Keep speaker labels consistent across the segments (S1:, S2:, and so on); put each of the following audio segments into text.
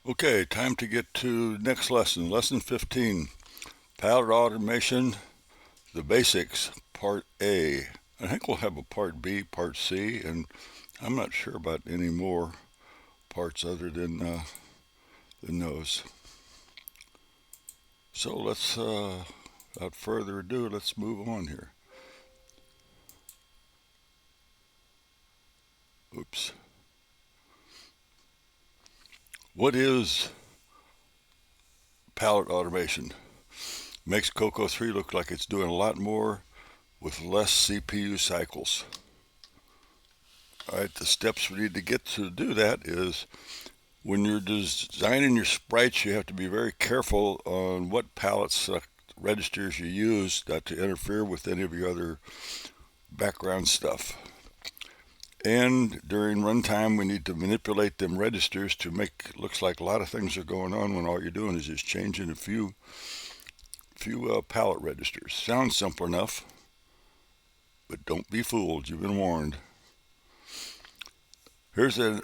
S1: Okay, time to get to next lesson. Lesson 15, Palette Automation, the Basics, Part A. I think we'll have a Part B, Part C, and I'm not sure about any more parts other than those. So let's, without further ado, let's move on here. Oops. What is palette automation? Makes COCO 3 look like it's doing a lot more with less CPU cycles. All right, the steps we need to get to do that is when you're designing your sprites, you have to be very careful on what palettes registers you use not to interfere with any of your other background stuff. And during runtime, we need to manipulate them registers to make it looks like a lot of things are going on when all you're doing is just changing a few palette registers. Sounds simple enough, but don't be fooled. You've been warned. Here's an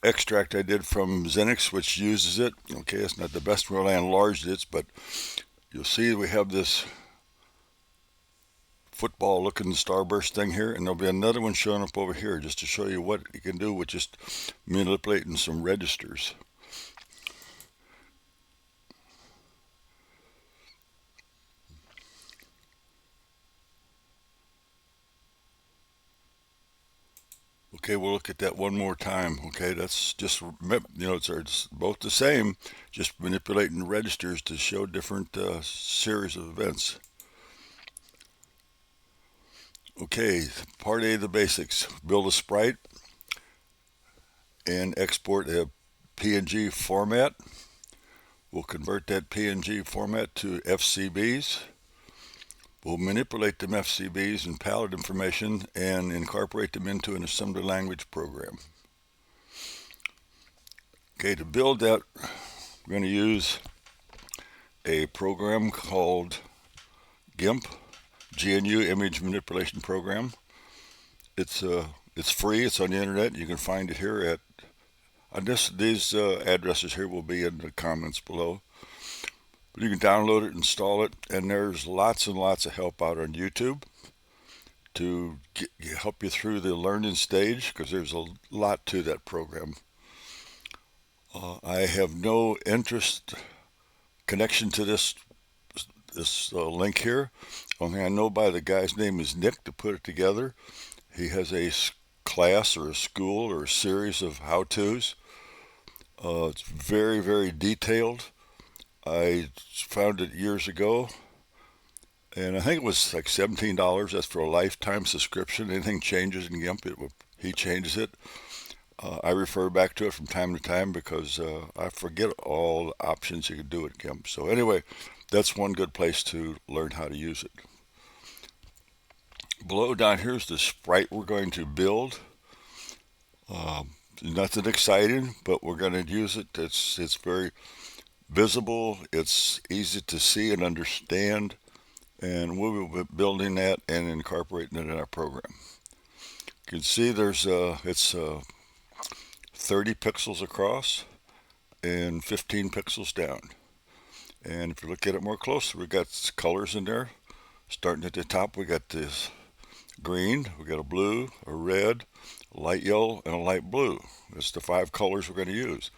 S1: extract I did from Xenix, which uses it. Okay, it's not the best where I enlarged it, but you'll see we have this football looking starburst thing here, and there'll be another one showing up over here just to show you what you can do with just manipulating some registers. Okay, we'll look at that one more time. Okay, that's just, it's both the same, just manipulating registers to show different series of events. Okay, part A, the basics. Build a sprite and export a PNG format. We'll convert that PNG format to FCBs. We'll manipulate them FCBs and palette information and incorporate them into an assembly language program. Okay, to build that, we're going to use a program called GIMP, GNU Image Manipulation Program. It's free. It's on the internet. You can find it here at these addresses here will be in the comments below. But you can download it, install it, and there's lots and lots of help out on YouTube to help you through the learning stage because there's a lot to that program. I have no connection to this link here. Only I know by the guy's name is Nick to put it together. He has a class or a school or a series of how-tos. It's very, very detailed. I found it years ago, and I think it was like $17. That's for a lifetime subscription. Anything changes in GIMP, he changes it. I refer back to it from time to time because I forget all the options you can do with GIMP. So anyway, that's one good place to learn how to use it. Below down here is the sprite we're going to build. Nothing exciting, but we're going to use it. It's very visible. It's easy to see and understand, and we'll be building that and incorporating it in our program. You can see it's 30 pixels across and 15 pixels down. And if you look at it more closely, we got colors in there. Starting at the top, we got this green, we got a blue, a red, a light yellow, and a light blue. That's the 5 colors we're going to use.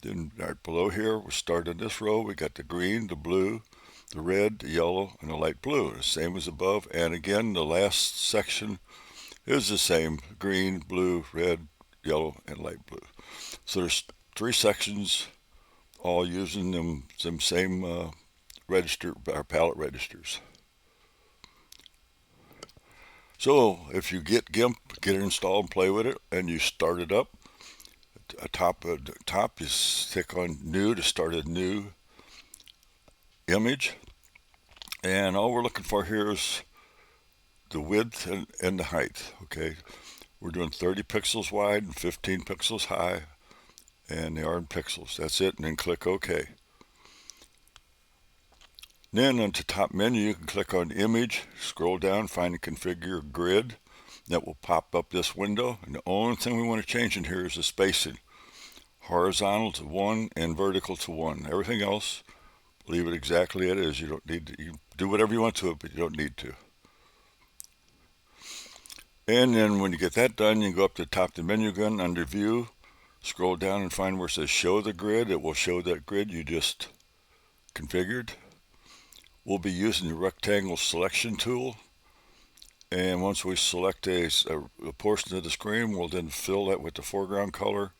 S1: Then right below here, we start in this row. We got the green, the blue, the red, the yellow, and the light blue. The same as above. And again, the last section is the same: green, blue, red, yellow, and light blue. So there's 3 sections, all using them same register or palette registers. So if you get GIMP, get it installed and play with it, and you start it up, top you click on new to start a new image, and all we're looking for here is the width and the height. Okay, we're doing 30 pixels wide and 15 pixels high, and they are in pixels. That's it, and then click OK. Then on the top menu, you can click on image, scroll down, find and configure grid. That will pop up this window, and the only thing we want to change in here is the spacing. horizontal to 1 and vertical to 1. Everything else, leave it exactly as it is. You don't need to, you do whatever you want to it, but you don't need to. And then when you get that done, you go up to the top of the menu again under View, scroll down and find where it says Show the Grid. It will show that grid you just configured. We'll be using the rectangle selection tool. And once we select a portion of the screen, we'll then fill that with the foreground color.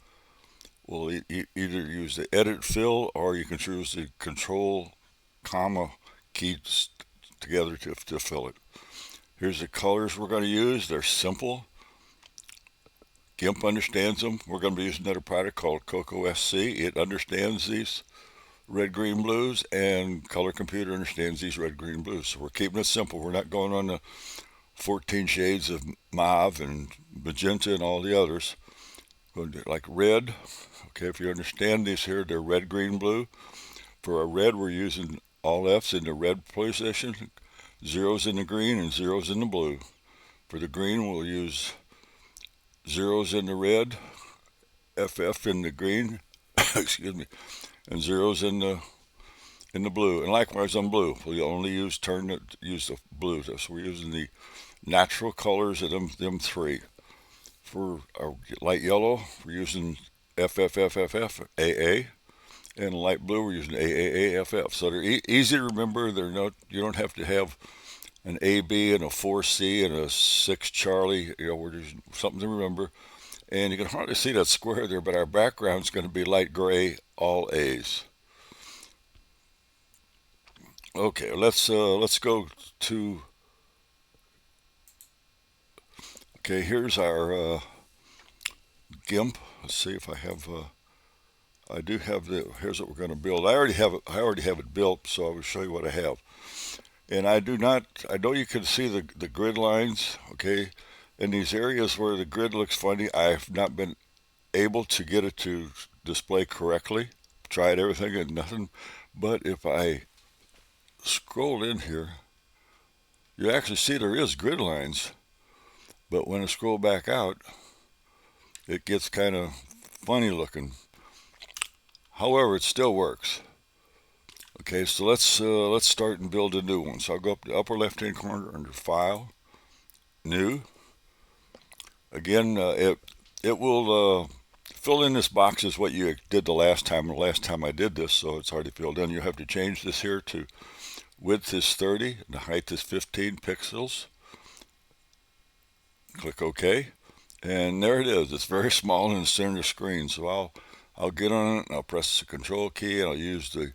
S1: We'll either use the edit fill, or you can choose the control comma keys together to fill it. Here's the colors we're going to use. They're simple. GIMP understands them. We're going to be using another product called COCO SC. It understands these red, green, blues, and Color Computer understands these red, green, blues. So we're keeping it simple. We're not going on the 14 shades of mauve and magenta and all the others. Going to do like red. Okay, if you understand these here, they're red, green, blue. For our red, we're using all F's in the red position, zeros in the green, and zeros in the blue. For the green, we'll use zeros in the red, FF in the green, excuse me, and zeros in the blue. And likewise on blue, we only use the blue. So we're using the natural colors of them three. For our light yellow, we're using FFFFF, AA, and light blue, we're using AAAFF. So they're easy to remember. You don't have to have an AB and a 4C and a 6 Charlie. There's something to remember. And you can hardly see that square there, but our background's going to be light gray, all A's. Okay, let's go to. Okay, here's our GIMP. Let's see if I have. I do have the. Here's what we're going to build. I already have it built, so I will show you what I have. And I do not. I know you can see the grid lines. Okay, in these areas where the grid looks funny, I've not been able to get it to display correctly. Tried everything and nothing. But if I scroll in here, you actually see there is grid lines. But when I scroll back out, it gets kind of funny looking. However, it still works. Okay, so let's start and build a new one. So I'll go up to the upper left-hand corner under File, New. Again, it will fill in this box as what you did the last time. The last time I did this, so it's already filled in. You have to change this here to width is 30, and the height is 15 pixels. Click OK, and there it is. It's very small in the center of the screen. So I'll get on it and I'll press the Control key and I'll use the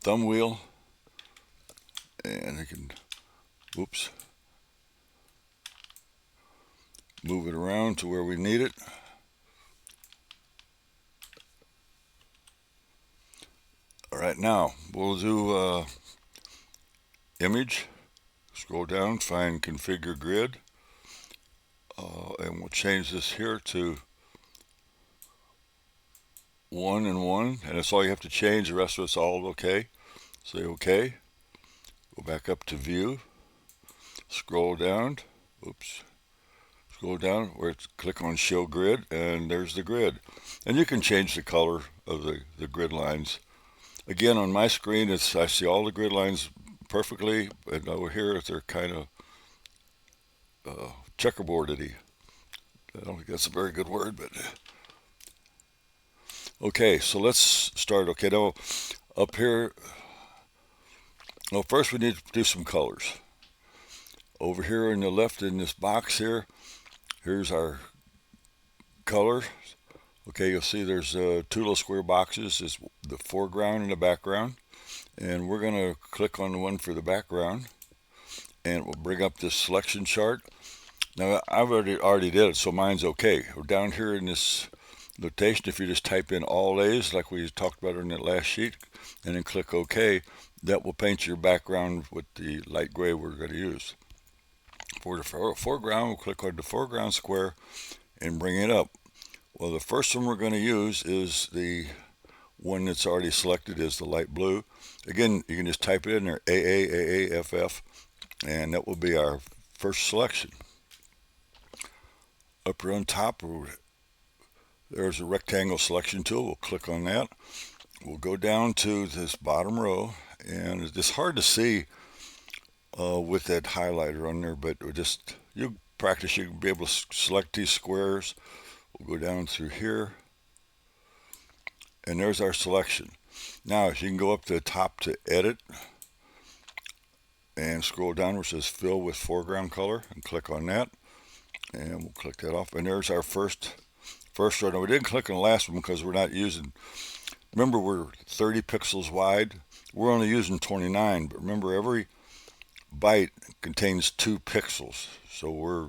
S1: thumb wheel, and I can, whoops, move it around to where we need it. All right, now we'll do image, scroll down, find configure grid, and we'll change this here to 1 and 1, and that's all you have to change. The rest of it's all okay. Say OK. Go back up to View. Scroll down. Oops. Scroll down where it's click on Show Grid, and there's the grid. And you can change the color of the grid lines. Again, on my screen, I see all the grid lines perfectly, and over here they're kind of checkerboardedy. I don't think that's a very good word, but okay. So let's start. Okay, now up here. Well, first we need to do some colors. Over here on the left in this box here, here's our color. Okay, you'll see there's two little square boxes. It's the foreground and the background. And we're going to click on the one for the background. And it will bring up this selection chart. Now, I've already did it, so mine's okay. We're down here in this notation. If you just type in all A's, like we talked about in that last sheet, and then click OK, that will paint your background with the light gray we're going to use. For the foreground, we'll click on the foreground square and bring it up. Well, the first one we're going to use is the one that's already selected, is the light blue. Again, you can just type it in there, AAAAFF, and that will be our first selection. Up here on top, There's a rectangle selection tool. We'll click on that. We'll go down to this bottom row, and it's hard to see with that highlighter on there, but just you practice, you'll be able to select these squares. We'll go down through here, and there's our selection. Now, if you can go up to the top to edit and scroll down where it says fill with foreground color and click on that, and we'll click that off. And there's our first row. Now, we didn't click on the last one because we're not using, remember, we're 30 pixels wide. We're only using 29, but remember, every byte contains 2 pixels, so we're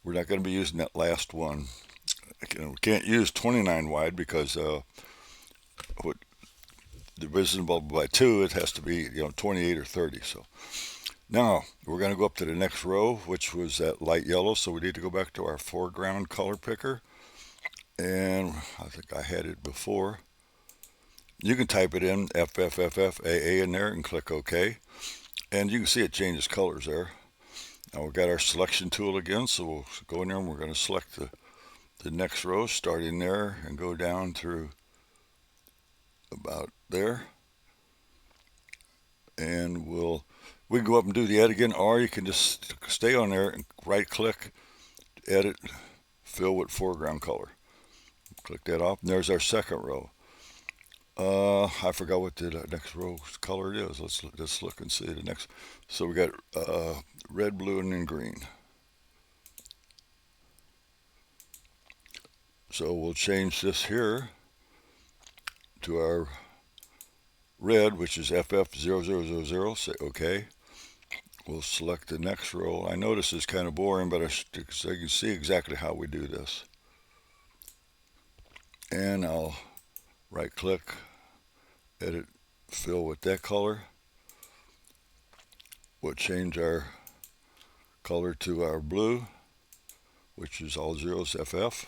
S1: not going to be using that last one. We can't use 29 wide because what divisible by 2, it has to be 28 or 30. So now we're going to go up to the next row, which was that light yellow. So we need to go back to our foreground color picker, and I think I had it before. You can type it in FFFFAA in there and click OK, and you can see it changes colors there. Now we've got our selection tool again, so we'll go in there and we're going to select the next row, starting there and go down through about there, and we can go up and do the edit again, or you can just stay on there and right click, edit, fill with foreground color. Click that off, and there's our second row. I forgot what the next row's color is. Let's look and see the next. So we got red, blue, and then green. So we'll change this here to our red, which is FF0000. Say OK. We'll select the next row. I know this is kind of boring, but so you can see exactly how we do this. And I'll right click, edit, fill with that color. We'll change our color to our blue, which is all zeros, FF.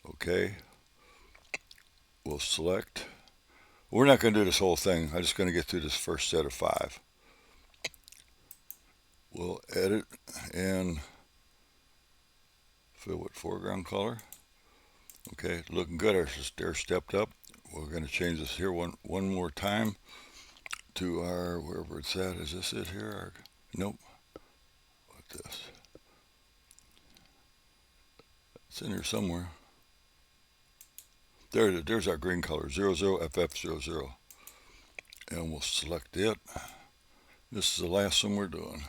S1: OK. We'll select. We're not going to do this whole thing. I'm just going to get through this first set of 5. We'll edit and fill with foreground color. Okay, looking good. Our stair stepped up. We're going to change this here one more time to our, wherever it's at. Is this it here? Nope. What's this? It's in here somewhere. There's our green color, 00FF00. And we'll select it. This is the last one we're doing.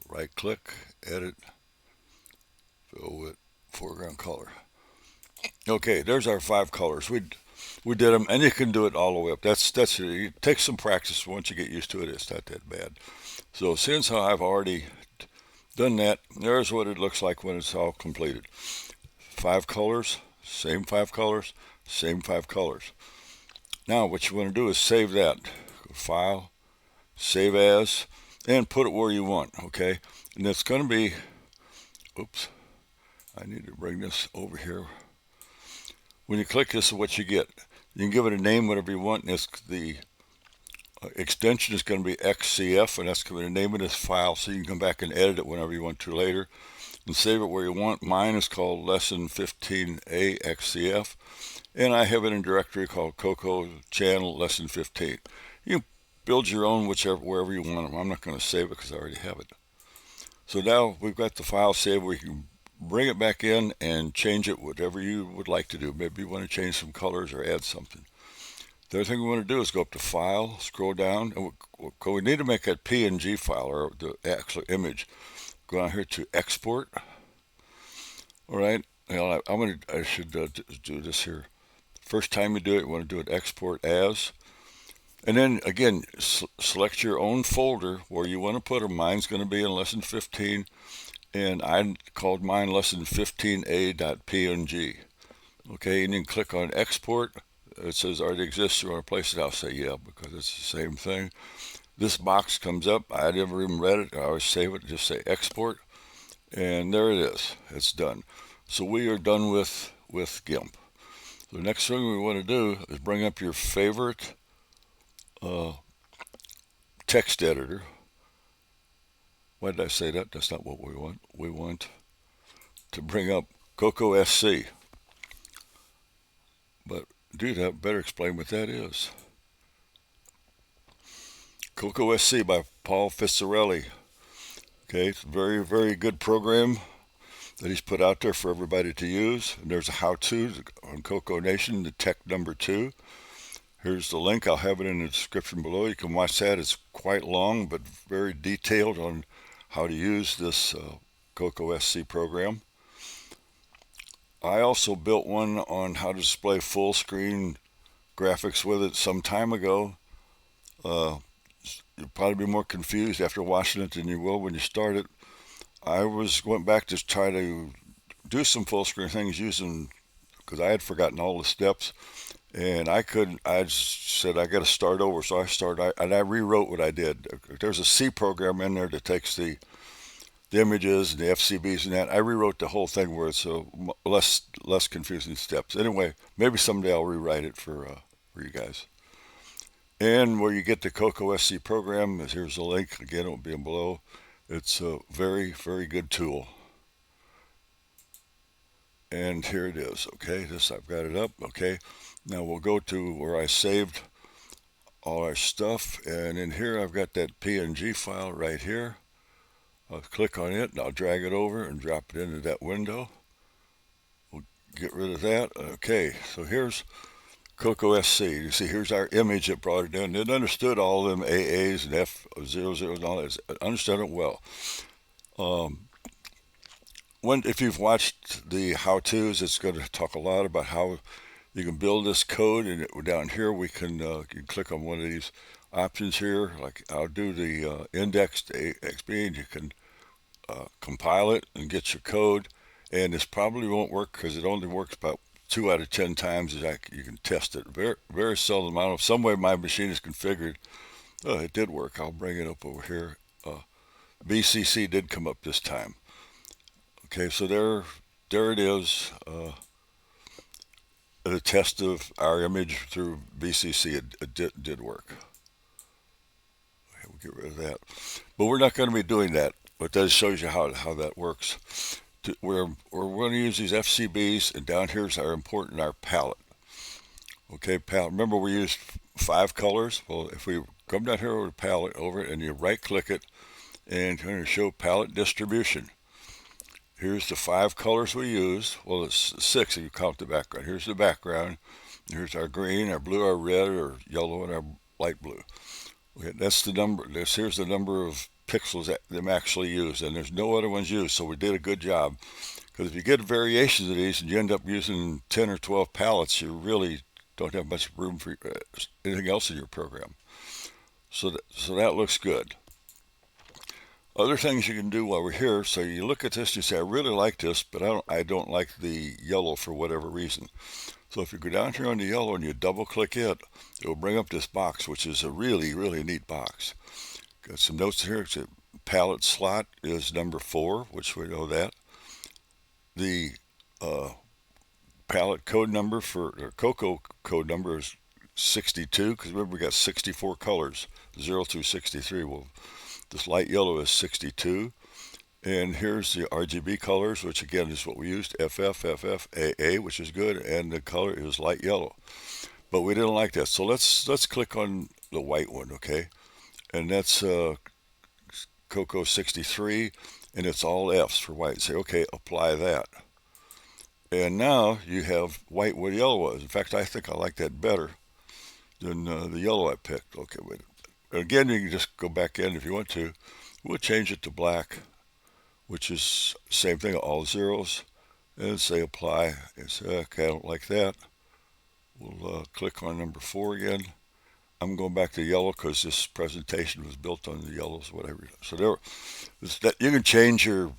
S1: Right click, edit, fill with foreground color. Okay, there's our 5 colors. We did them, and you can do it all the way up. That's it takes some practice. Once you get used to it, it's not that bad. So since I've already done that, there's what it looks like when it's all completed. 5 colors, same 5 colors, same 5 colors. Now what you want to do is save that. Go File, Save As, and put it where you want, okay? And it's going to be, oops, I need to bring this over here. When you click, this is what you get. You can give it a name, whatever you want, and the extension is going to be XCF, and that's going to be the name of this file, so you can come back and edit it whenever you want to later and save it where you want. Mine is called Lesson 15A XCF, and I have it in a directory called COCO Channel Lesson 15. You build your own wherever you want them. I'm not going to save it because I already have it. So now we've got the file saved. We can bring it back in and change it whatever you would like to do. Maybe you want to change some colors or add something. The other thing we want to do is go up to File, scroll down, and we need to make that PNG file, or the actual image. Go down here to Export. All right, I should do this here. First time you do it, you want to do it Export As. And then again, select your own folder where you want to put them. Mine's going to be in Lesson 15. And I called mine Lesson 15A.png. Okay, and you can click on Export. It says already exists. You want to place it? I'll say yeah, because it's the same thing. This box comes up. I never even read it. I always save it. Just say Export, and there it is. It's done. So we are done with GIMP. The next thing we want to do is bring up your favorite text editor. Why did I say that? That's not what we want. We want to bring up COCO SC. But, dude, I better explain what that is. COCO SC by Paul Fitzgerald. Okay, it's a very, very good program that he's put out there for everybody to use. And there's a how-to on COCO Nation, the tech number 2. Here's the link. I'll have it in the description below. You can watch that. It's quite long, but very detailed on how to use this COCO SC program. I also built one on how to display full screen graphics with it some time ago. You'll probably be more confused after watching it than you will when you start it. Went back to try to do some full screen things using, because I had forgotten all the steps, and I couldn't. I just said I got to start over, so I rewrote what I did. There's a C program in there that takes the images and the FCBs and that. I rewrote the whole thing where it's less confusing steps. Anyway, maybe someday I'll rewrite it for you guys. And where you get the COCO SC program, here's the link. Again, it will be below. It's a very, very good tool. And here it is. Okay, I've got it up. Okay, now we'll go to where I saved all our stuff. And in here, I've got that PNG file right here. I'll click on it and I'll drag it over and drop it into that window. We'll get rid of that. Okay, so here's COCO SC. You see, here's our image that brought it in. It understood all of them AAs and F00s and all that. It understood it well. If you've watched the how-tos, it's going to talk a lot about how you can build this code. And down here, you can click on one of these options here. Like I'll do the indexed XP, and you can compile it and get your code. And this probably won't work because it only works about 2 out of 10 times you can test it. Very, very seldom. I don't know if some way my machine is configured. It did work. I'll bring it up over here. BCC did come up this time. Okay, so there it is. The test of our image through BCC, it did work. Okay, we'll get rid of that. But we're not going to be doing that. But that shows you how that works. We're going to use these FCBs, and down here's our palette. Okay, palette. Remember we used 5 colors. Well, if we come down here over the palette, and you right-click it, and you're going to show palette distribution. Here's the 5 colors we used. Well, it's 6 if you count the background. Here's the background. Here's our green, our blue, our red, our yellow, and our light blue. Okay, that's the number. Here's the number of pixels that them actually used, and there's no other ones used, so we did a good job. Because if you get variations of these and you end up using 10 or 12 palettes, you really don't have much room for anything else in your program. So that looks good. Other things you can do while we're here, so you look at this, you say, I really like this, but I don't like the yellow for whatever reason. So if you go down here on the yellow and you double click it, it will bring up this box, which is a really, really neat box. Got some notes here. It's a palette slot is number 4, which we know that. The palette code number or COCO code number is 62, because remember we got 64 colors, 0 through 63. Well, this light yellow is 62. And here's the RGB colors, which again is what we used, FF, AA, which is good, and the color is light yellow. But we didn't like that, so let's click on the white one, okay? And that's COCO 63, and it's all F's for white. Say, okay, apply that. And now you have white where the yellow was. In fact, I think I like that better than the yellow I picked. Okay, wait. Again, you can just go back in if you want to. We'll change it to black, which is same thing, all zeros, and say apply. And say, okay, I don't like that. We'll click on number 4 again. I'm going back to yellow because this presentation was built on the yellows, whatever. So you can change here.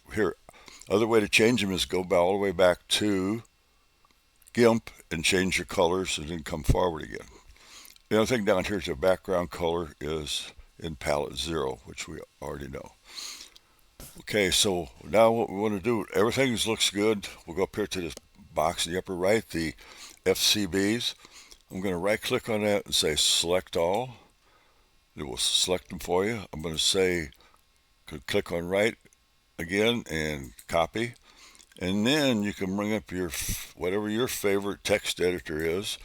S1: Other way to change them is go all the way back to GIMP and change your colors and then come forward again. The other thing down here is the background color is in palette 0, which we already know. Okay, so now what we want to do, everything looks good. We'll go up here to this box in the upper right, the FCBs. I'm going to right click on that and say select all. It will select them for you. I'm going to say click on right again and copy. And then you can bring up your whatever your favorite text editor is.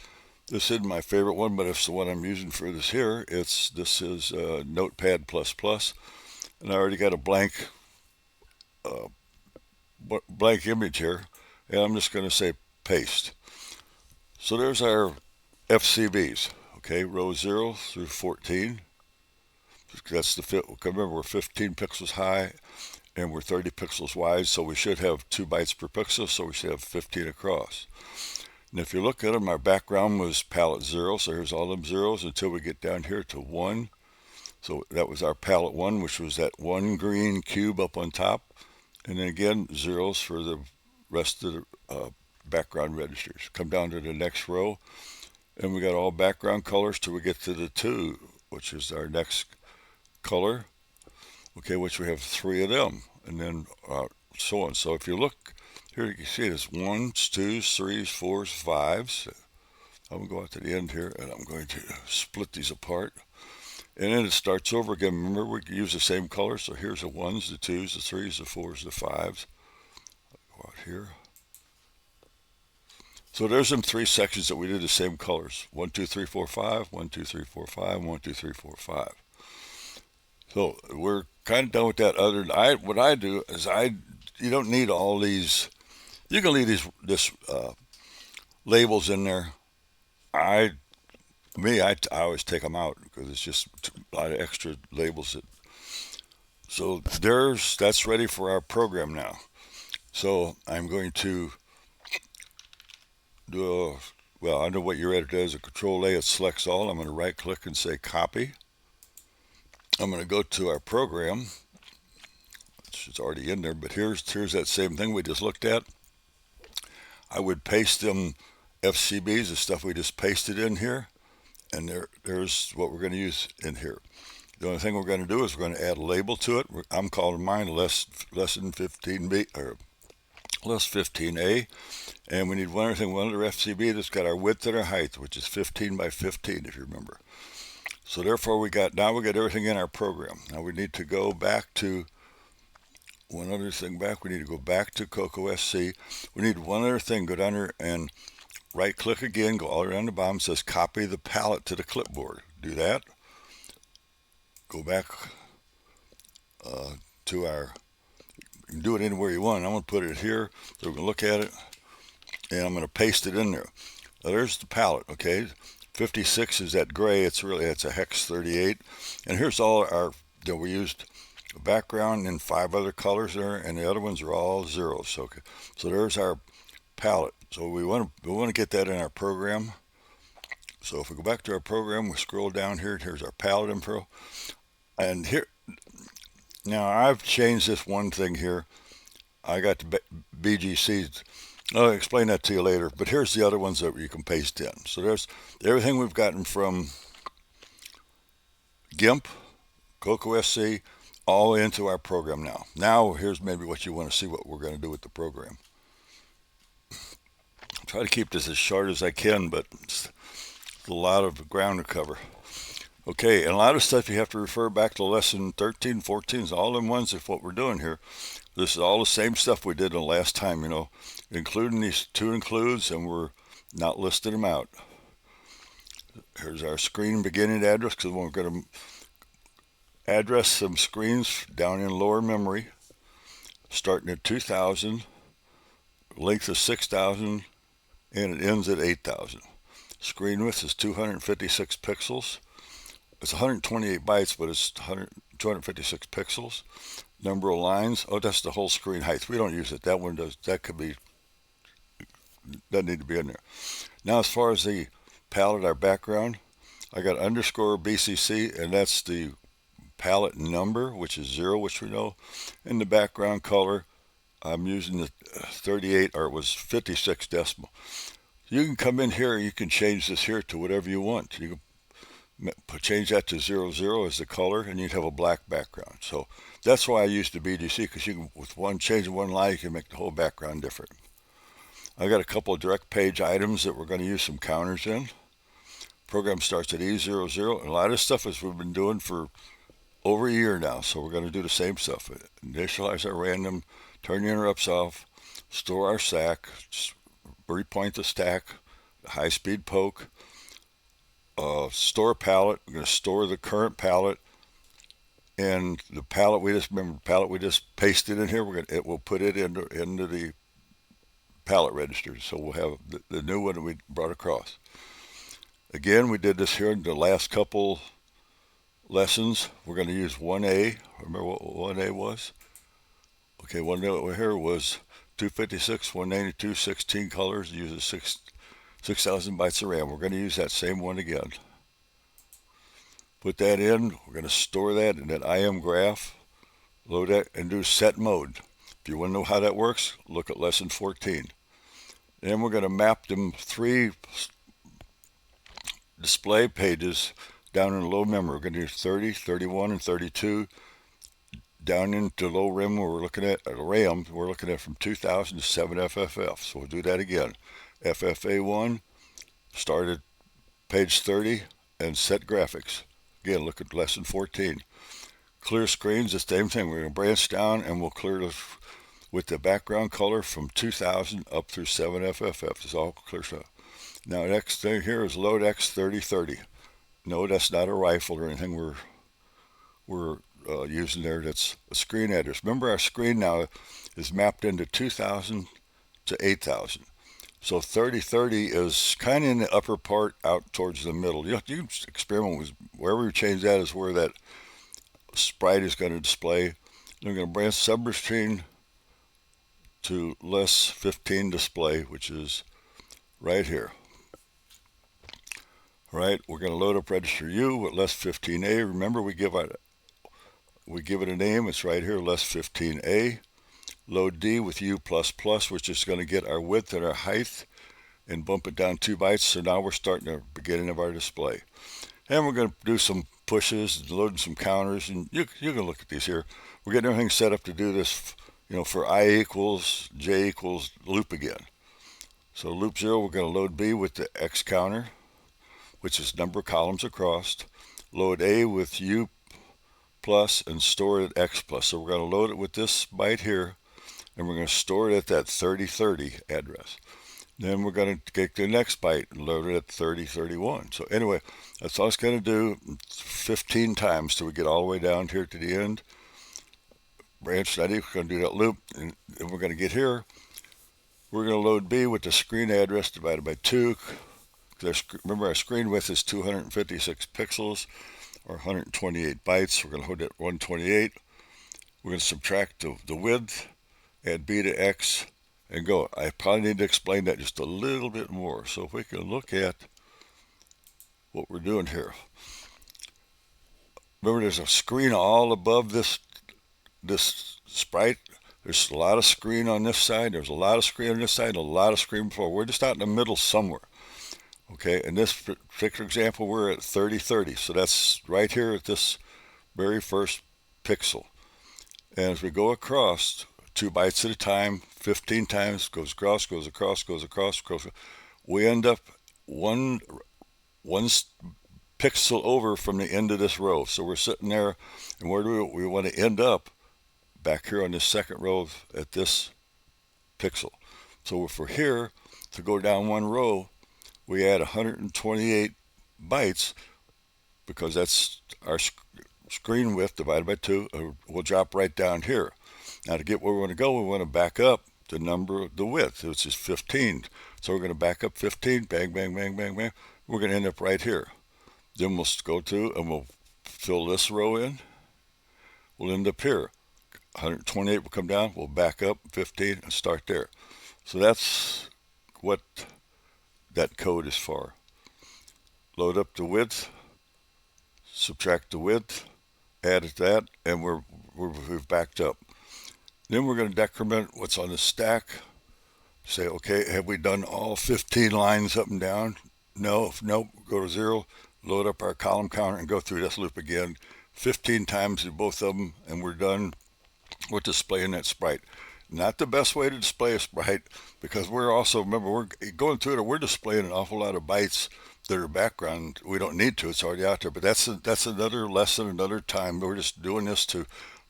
S1: This isn't my favorite one, but it's the one I'm using for this here. This is Notepad++, and I already got a uh, blank image here, and I'm just going to say paste. So there's our FCBs. Okay, row 0 through 14. That's the fit. Remember, we're 15 pixels high and we're 30 pixels wide, so we should have 2 bytes per pixel, so we should have 15 across. And if you look at them, our background was palette 0, so here's all them zeros until we get down here to 1. So that was our palette 1, which was that one green cube up on top. And then again, zeros for the rest of the background registers. Come down to the next row, and we got all background colors till we get to the 2, which is our next color. Okay, which we have 3 of them, and then so on. So if you look here, you can see it's 1s, 2s, 3s, 4s, 5s. I'm going to go out to the end here, and I'm going to split these apart. And then it starts over again. Remember, we use the same color. So here's the 1s, the 2s, the 3s, the 4s, the 5s. Go out here. So there's them 3 sections that we did the same colors. 1, 2, 3, 4, 5. 1, 2, 3, 4, 5. 1, 2, 3, 4, 5. So we're kind of done with that. What I do is you don't need all these. You can leave this labels in there. I always take them out because it's just a lot of extra labels. So that's ready for our program now. So I'm going to do under what your editor does, a Control A, it selects all. I'm going to right click and say copy. I'm going to go to our program. It's already in there, but here's that same thing we just looked at. I would paste them FCBs, the stuff we just pasted in here, and there's what we're going to use in here. The only thing we're going to do is we're going to add a label to it. I'm calling mine lesson 15B or less 15A, and we need one other FCB that's got our width and our height, which is 15 by 15, if you remember. So therefore, we got everything in our program. Now we need to go back to one other thing back. We need to go back to COCO SC. We need one other thing. Go down there and right click again. Go all the way down the bottom. It says copy the palette to the clipboard. Do that. Go back to our. You can do it anywhere you want. I'm going to put it here so we can look at it, and I'm going to paste it in there. Now there's the palette. Okay. 56 is that gray. It's a hex 38, and here's all we used a background and 5 other colors there, and the other ones are all zeros. Okay, so there's our palette. So we want to get that in our program. So if we go back to our program, we scroll down here. Here's our palette info, and here now I've changed this one thing here. I got the BGC. I'll explain that to you later, but here's the other ones that you can paste in. So there's everything we've gotten from GIMP, COCO SC, all into our program now. Now here's maybe what you want to see what we're going to do with the program. I'll try to keep this as short as I can, but it's a lot of ground to cover. Okay, and a lot of stuff you have to refer back to lesson 13, 14, all them ones of what we're doing here. This is all the same stuff we did the last time, including these 2 includes, and we're not listing them out. Here's our screen beginning address, because we're going to address some screens down in lower memory, starting at 2000, length is 6000, and it ends at 8000. Screen width is 256 pixels. It's 128 bytes, but it's 256 pixels. Number of lines, that's the whole screen height. We don't use it. That one does. Doesn't need to be in there. Now, as far as the palette, our background, I got underscore BCC, and that's the palette number, which is 0, which we know. And the background color, I'm using the 38, or it was 56 decimal. You can come in here, you can change this here to whatever you want. You can change that to 00 as the color, and you'd have a black background. So that's why I used the BGC, because you can, with changing one line, you can make the whole background different. I got a couple of direct page items that we're going to use some counters in. Program starts at E00, and a lot of stuff is we've been doing for over a year now, so we're going to do the same stuff. Initialize our random, turn the interrupts off, store our stack, repoint the stack, high-speed poke, store pallet. We're going to store the current pallet, and the pallet we just remember the pallet we just pasted in here. We'll put it into the pallet register, so we'll have the new one that we brought across. Again, we did this here in the last couple lessons. We're going to use 1A. Remember what 1A was? Okay, 1A here was 256, 192, 16 colors. Uses 6,000 bytes of RAM. We're going to use that same one again. Put that in. We're going to store that in that IM graph. Load that and do set mode. If you want to know how that works, look at lesson 14. Then we're going to map them 3 display pages down in low memory. We're going to do 30, 31, and 32. Down into low RAM, we're looking at RAM. We're looking at from 2000 to 7FFF. So we'll do that again. FFA1, start at page 30, and set graphics. Again, look at lesson 14. Clear screens, the same thing. We're going to branch down and we'll clear this with the background color from 2000 up through 7FFF. It's all clear stuff. Now, next thing here is load X3030. No, that's not a rifle or anything we're using there. That's a screen address. Remember, our screen now is mapped into 2000 to 8000. So 3030 is kind of in the upper part out towards the middle. You can experiment with wherever you change that is where that sprite is going to display. Then we're going to branch subroutine to less 15 display, which is right here. All right, we're going to load up register U with less 15A. Remember, we give it a name. It's right here, less 15A. Load D with U++, which is going to get our width and our height and bump it down 2 bytes. So now we're starting the beginning of our display. And we're going to do some pushes, loading some counters, and you can look at these here. We're getting everything set up to do this, for I equals J equals loop again. So loop 0, we're going to load B with the X counter, which is number of columns across. Load A with U plus and store it at X plus. So we're going to load it with this byte here, and we're going to store it at that 3030 address. Then we're going to get the next byte and load it at 3031. So anyway, that's all it's going to do 15 times till we get all the way down here to the end. Branch study, we're going to do that loop, and we're going to get here. We're going to load B with the screen address divided by 2. Remember, our screen width is 256 pixels or 128 bytes. We're going to hold it at 128. We're going to subtract the width, add B to X, and go. I probably need to explain that just a little bit more. So if we can look at what we're doing here. Remember, there's a screen all above this sprite. There's a lot of screen on this side. There's a lot of screen on this side and a lot of screen before. We're just out in the middle somewhere. Okay, in this particular example, we're at 3030. So that's right here at this very first pixel. And as we go across 2 bytes at a time, 15 times, goes across, goes across, goes across, goes. We end up one pixel over from the end of this row. So we're sitting there, and where do we want to end up? Back here on this second row at this pixel. So if we're here to go down 1 row, we add 128 bytes because that's our screen width divided by 2. We'll drop right down here. Now to get where we want to go, we want to back up the width, which is 15. So we're going to back up 15, bang, bang, bang, bang, bang. We're going to end up right here. Then we'll go to and we'll fill this row in. We'll end up here. 128 will come down. We'll back up 15 and start there. So that's what that code is for. Load up the width, subtract the width, add that, and we've backed up. Then we're going to decrement what's on the stack. Say, okay, have we done all 15 lines up and down? No, nope, go to 0, load up our column counter and go through this loop again 15 times in both of them, and we're done with displaying that sprite. Not the best way to display a sprite, because we're also, remember, we're going through it, we're displaying an awful lot of bytes that are background. We don't need to, it's already out there, but that's another lesson, another time. We're just doing this to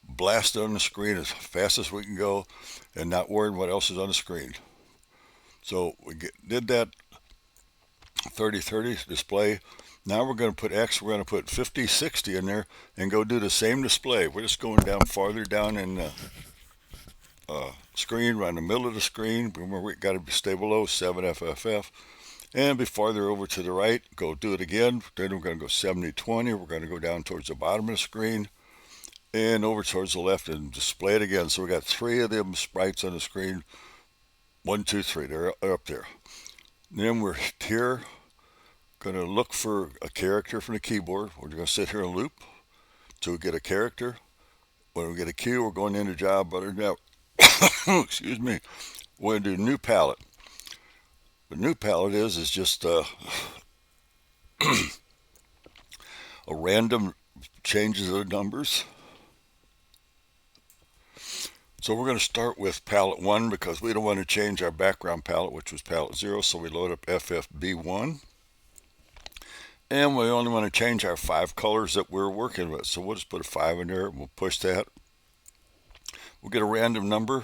S1: blast it on the screen as fast as we can go and not worrying what else is on the screen. So did that 3030 display. Now we're going to put X, we're going to put 5060 in there and go do the same display. We're just going down farther down in the screen, right in the middle of the screen. Remember, we got to stay below 7FFF. And be farther over to the right, go do it again. Then we're going to go 7020. We're going to go down towards the bottom of the screen and over towards the left and display it again. So we got three of them sprites on the screen. One, two, three. They're up there. Then we're here, going to look for a character from the keyboard. We're going to sit here and loop till we get a character. When we get a cue, we're going into job. But now, excuse me, we're going to do new palette. The new palette is just a random changes of the numbers. So we're going to start with palette 1 because we don't want to change our background palette, which was palette 0. So we load up FFB1. And we only want to change our 5 colors that we're working with. So we'll just put a 5 in there and we'll push that. We'll get a random number.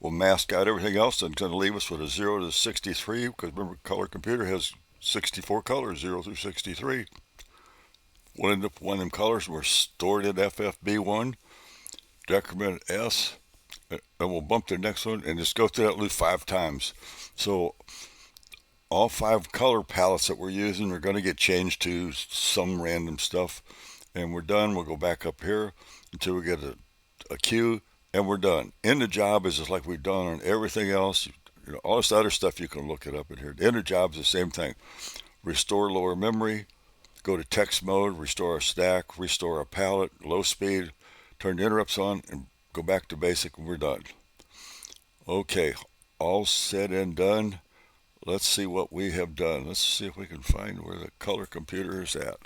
S1: We'll mask out everything else and it's going to leave us with a 0 to 63 because remember, Color Computer has 64 colors, 0 through 63. One of them colors were stored in FFB1, decrement S, and we'll bump to the next one and just go through that loop 5 times. So all 5 color palettes that we're using are going to get changed to some random stuff. And we're done. We'll go back up here until we get a cue. And we're done. In the job is just like we've done on everything else. You know, all this other stuff you can look it up in here. The inner job is the same thing. Restore lower memory, go to text mode, restore our stack, restore our palette, low speed, turn the interrupts on, and go back to basic, and we're done. Okay, all said and done. Let's see what we have done. Let's see if we can find where the Color Computer is at.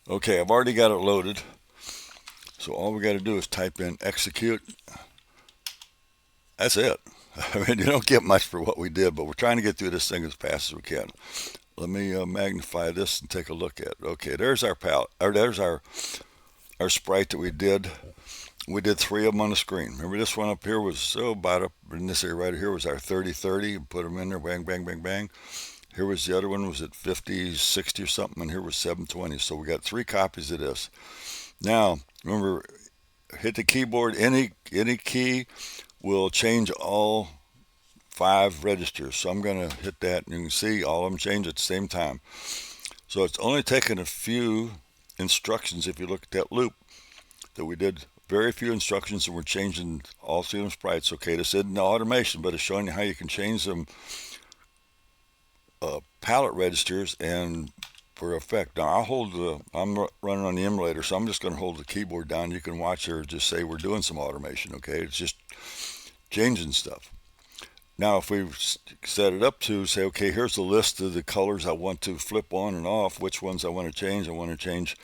S1: Okay, I've already got it loaded. So all we got to do is type in execute. That's it. I mean, you don't get much for what we did, but we're trying to get through this thing as fast as we can. Let me magnify this and take a look at it. Okay, there's our palette. Or there's our sprite that we did. We did 3 of them on the screen. Remember this one up here was about up in this area right here was our 3030. Put them in there, bang, bang, bang, bang. Here was the other one was at 50, 60 or something, and here was 720. So we got 3 copies of this. Now, remember, hit the keyboard, any key will change all 5 registers. So I'm going to hit that and you can see all of them change at the same time. So it's only taken a few instructions if you look at that loop that we did. Very few instructions and we're changing all 3 of them sprites. Okay, this isn't automation, but it's showing you how you can change them palette registers and for effect. Now I'm running on the emulator, so I'm just going to hold the keyboard down. You can watch or just say we're doing some automation, okay? It's just changing stuff. Now if we set it up to say, okay, here's the list of the colors I want to flip on and off, which ones I want to change. I want to change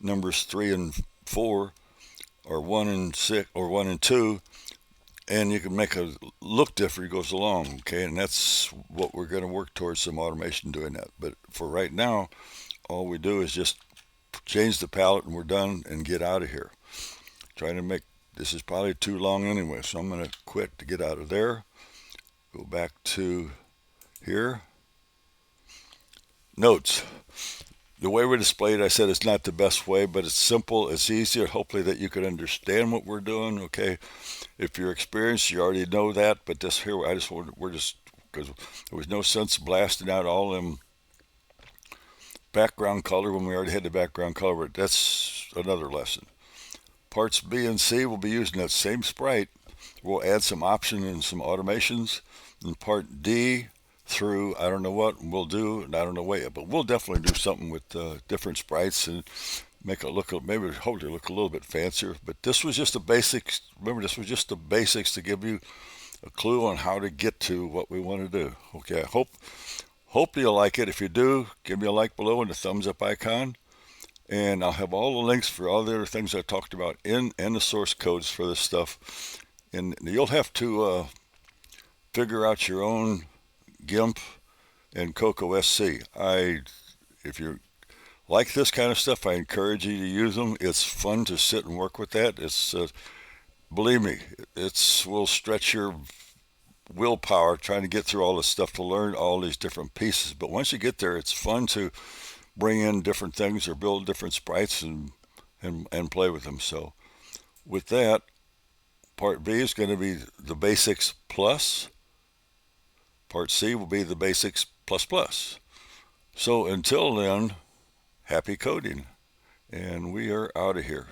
S1: numbers 3 and 4 or 1 and 6 or 1 and 2. And you can make it look different as it goes along, okay? And that's what we're going to work towards, some automation doing that. But for right now, all we do is just change the palette and we're done and get out of here. Trying to make, this is probably too long anyway, so I'm going to quit to get out of there. Go back to here. Notes. The way we display it, I said it's not the best way, but it's simple, it's easier, hopefully that you can understand what we're doing, okay? If you're experienced, you already know that, but this here, we're just, because there was no sense blasting out all them background color when we already had the background color, but that's another lesson. Parts B and C will be using that same sprite. We'll add some option and some automations. And part D through, I don't know what we'll do, and I don't know what yet, but we'll definitely do something with different sprites and make it look, maybe hopefully look a little bit fancier. But this was just the basics. Remember, this was just the basics to give you a clue on how to get to what we want to do. Okay, I hope you'll like it. If you do, give me a like below and a thumbs up icon. And I'll have all the links for all the other things I talked about and the source codes for this stuff. And you'll have to figure out your own GIMP and COCO SC. If you're like this kind of stuff, I encourage you to use them. It's fun to sit and work with that. It's believe me, it's will stretch your willpower trying to get through all this stuff to learn all these different pieces. But once you get there, it's fun to bring in different things or build different sprites and play with them. So with that, part B is going to be the basics plus. Part C will be the basics plus plus. So until then, happy coding, and we are out of here.